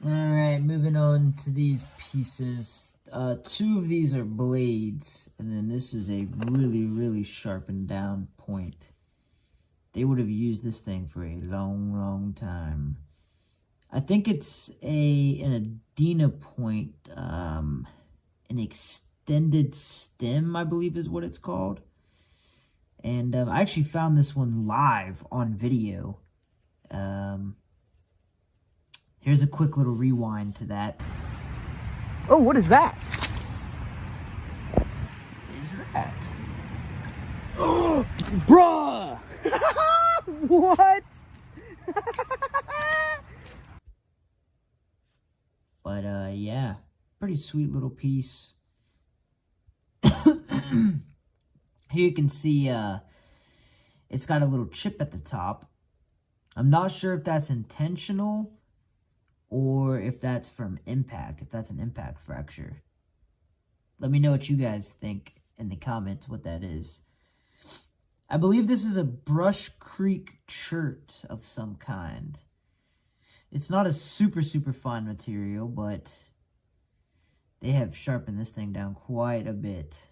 Alright, moving on to these pieces. Two of these are blades, and then this is a really, really sharpened down point. They would have used this thing for a long, long time. I think it's an Adena point, an extended stem, I believe is what it's called. And I actually found this one live on video. Here's a quick little rewind to that. Oh, what is that? What is that? Oh, bruh! What? But yeah, pretty sweet little piece. Here you can see it's got a little chip at the top. I'm not sure if that's intentional or if that's from impact, if that's an impact fracture. Let me know what you guys think in the comments what that is. I believe this is a Brush Creek chert of some kind. It's not a super, super fine material, but they have sharpened this thing down quite a bit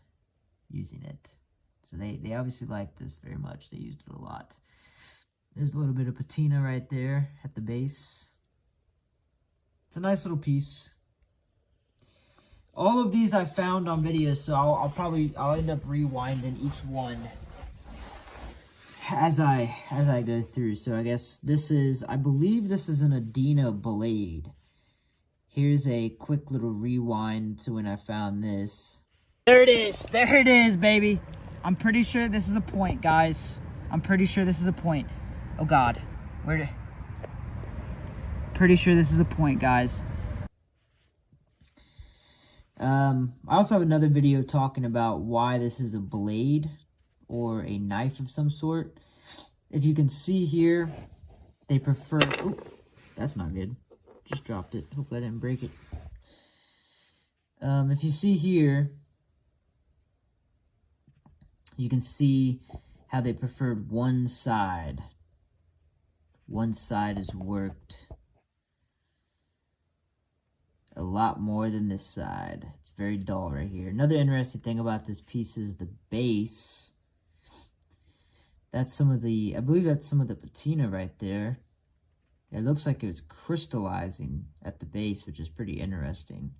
using it. So they obviously like this very much. They used it a lot. There's a little bit of patina right there at the base. It's a nice little piece. All of these I found on video, so I'll end up rewinding each one as I go through. So I guess I believe this is an Adena blade. Here's a quick little rewind to when I found this. There it is, baby. I'm pretty sure this is a point, guys. I'm pretty sure this is a point. Oh God, pretty sure this is a point, guys. I also have another video talking about why this is a blade or a knife of some sort. If you can see here, they prefer... Oh, that's not good. Just dropped it. Hopefully I didn't break it. If you see here, you can see how they preferred one side. One side is worked a lot more than this side. It's very dull right here. Another interesting thing about this piece is the base. That's some of the, I believe that's some of the patina right there. It looks like it's crystallizing at the base, which is pretty interesting.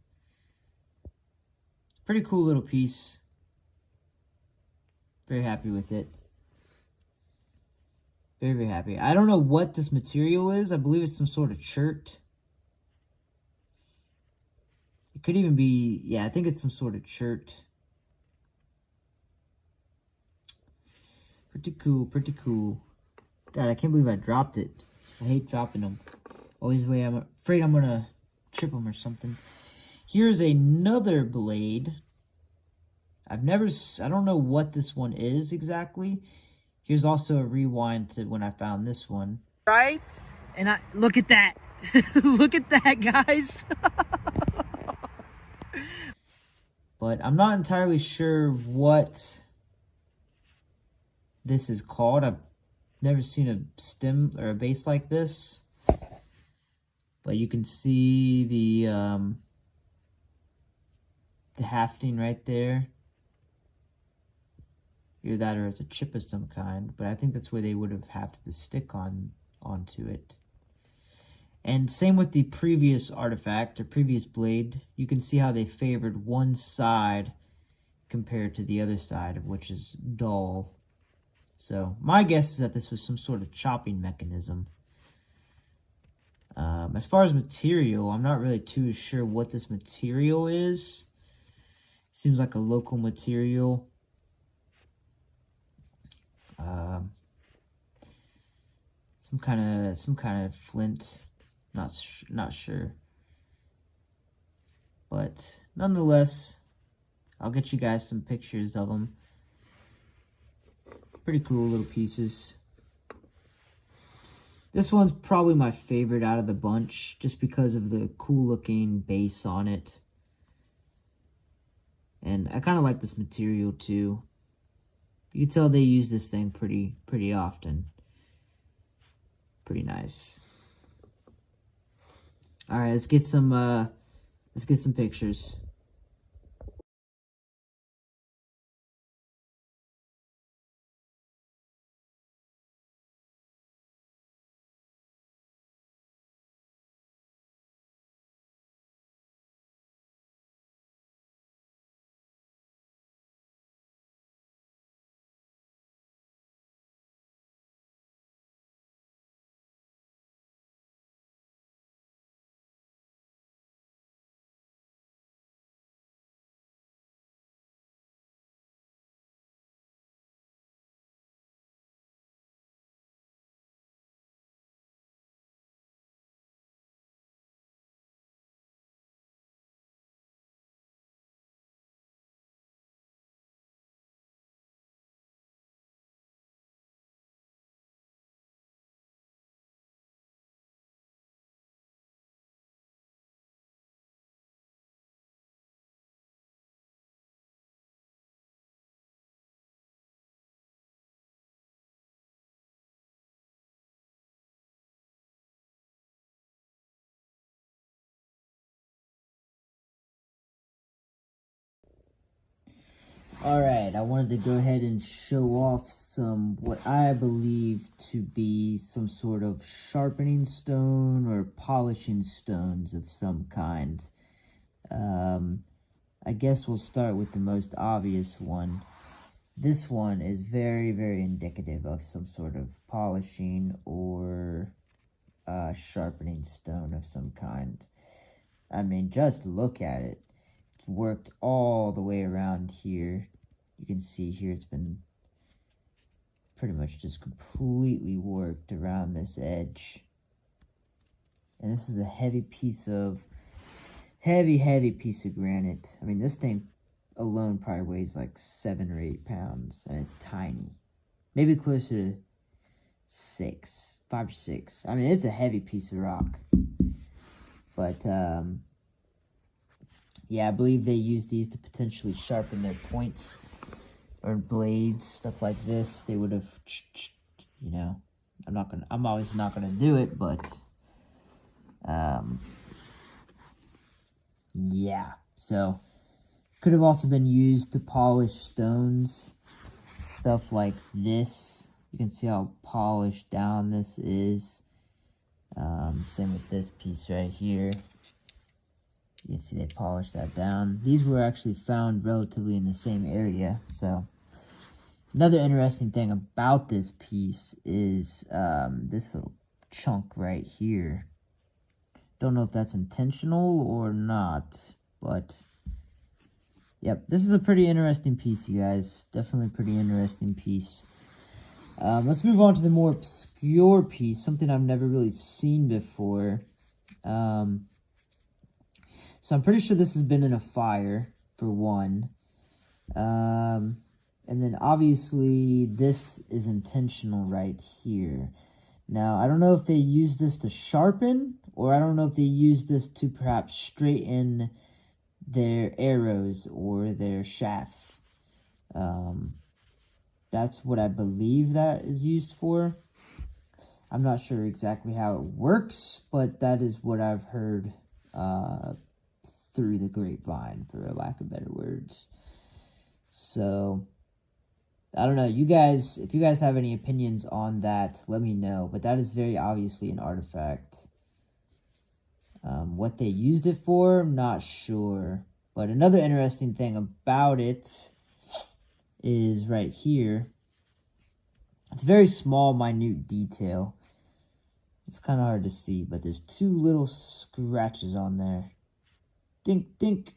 Pretty cool little piece. Very happy with it. Very, very happy. I don't know what this material is. I believe it's some sort of chert. It could even be, yeah, I think it's some sort of chert. Pretty cool, pretty cool. God, I can't believe I dropped it. I hate dropping them. Always the way I'm afraid I'm gonna trip them or something. Here's another blade. I don't know what this one is exactly. Here's also a rewind to when I found this one. Right? And look at that. Look at that, guys. But I'm not entirely sure what this is called. I've never seen a stem or a base like this. But you can see the hafting right there. Either that or it's a chip of some kind, but I think that's where they would have hafted the stick onto it. And same with the previous artifact or previous blade. You can see how they favored one side compared to the other side, which is dull. So my guess is that this was some sort of chopping mechanism. As far as material, I'm not really too sure what this material is. Seems like a local material. Some kind of flint. Not sure. But nonetheless, I'll get you guys some pictures of them. Pretty cool little pieces. This one's probably my favorite out of the bunch, just because of the cool looking base on it. And I kind of like this material too. You can tell they use this thing pretty often. Pretty nice. All right, let's get some pictures. Alright, I wanted to go ahead and show off some, what I believe to be some sort of sharpening stone or polishing stones of some kind. I guess we'll start with the most obvious one. This one is very, very indicative of some sort of polishing or sharpening stone of some kind. I mean, just look at it. It's worked all the way around here. You can see here it's been pretty much just completely worked around this edge. And this is a heavy piece of, heavy piece of granite. I mean, this thing alone probably weighs like 7 or 8 pounds, and it's tiny. Maybe closer to 5 or 6. I mean, it's a heavy piece of rock. But, yeah, I believe they use these to potentially sharpen their points or blades, stuff like this. They would have, you know, I'm always not gonna do it, but, yeah. So, could have also been used to polish stones, stuff like this. You can see how polished down this is. Same with this piece right here. You can see they polished that down. These were actually found relatively in the same area. So another interesting thing about this piece is this little chunk right here. Don't know if that's intentional or not, but yep, this is a pretty interesting piece, you guys. Definitely a pretty interesting piece. Let's move on to the more obscure piece, something I've never really seen before. So I'm pretty sure this has been in a fire, for one. And then obviously this is intentional right here. Now, I don't know if they use this to sharpen, or I don't know if they use this to perhaps straighten their arrows or their shafts. That's what I believe that is used for. I'm not sure exactly how it works, but that is what I've heard through the grapevine, for a lack of better words. So, I don't know. You guys, if you guys have any opinions on that, let me know. But that is very obviously an artifact. What they used it for, I'm not sure. But another interesting thing about it is right here. It's a very small, minute detail. It's kind of hard to see, but there's 2 little scratches on there. Dink, dink.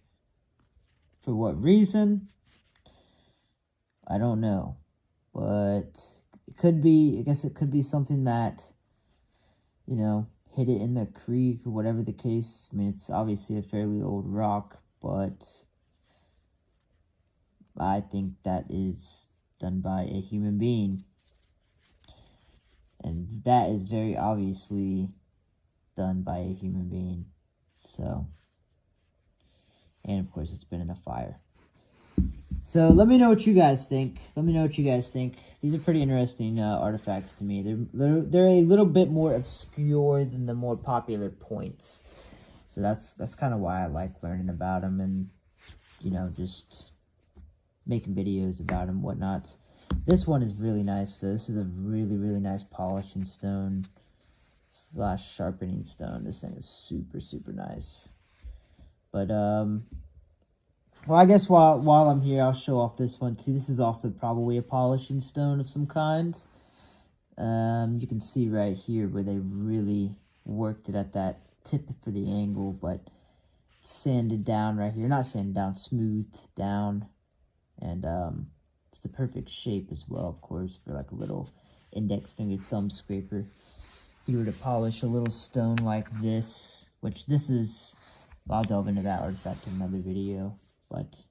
For what reason? I don't know. But it could be, I guess it could be something that, you know, hit it in the creek or whatever the case. I mean, it's obviously a fairly old rock, but I think that is done by a human being. And that is very obviously done by a human being. So, and of course it's been in a fire. So let me know what you guys think. Let me know what you guys think. These are pretty interesting artifacts to me. They're a little bit more obscure than the more popular points. So that's kind of why I like learning about them and, you know, just making videos about them, whatnot. This one is really nice. So this is a really, really nice polishing stone / sharpening stone. This thing is super, super nice. But, well, I guess while I'm here, I'll show off this one too. This is also probably a polishing stone of some kind. You can see right here where they really worked it at that tip for the angle, but sanded down right here. Not sanded down, smoothed down. And it's the perfect shape as well, of course, for like a little index finger thumb scraper. If you were to polish a little stone like this, which this is, I'll delve into that artifact in another video. But,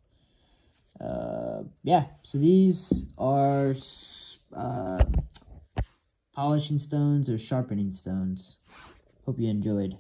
yeah, so these are polishing stones or sharpening stones. Hope you enjoyed.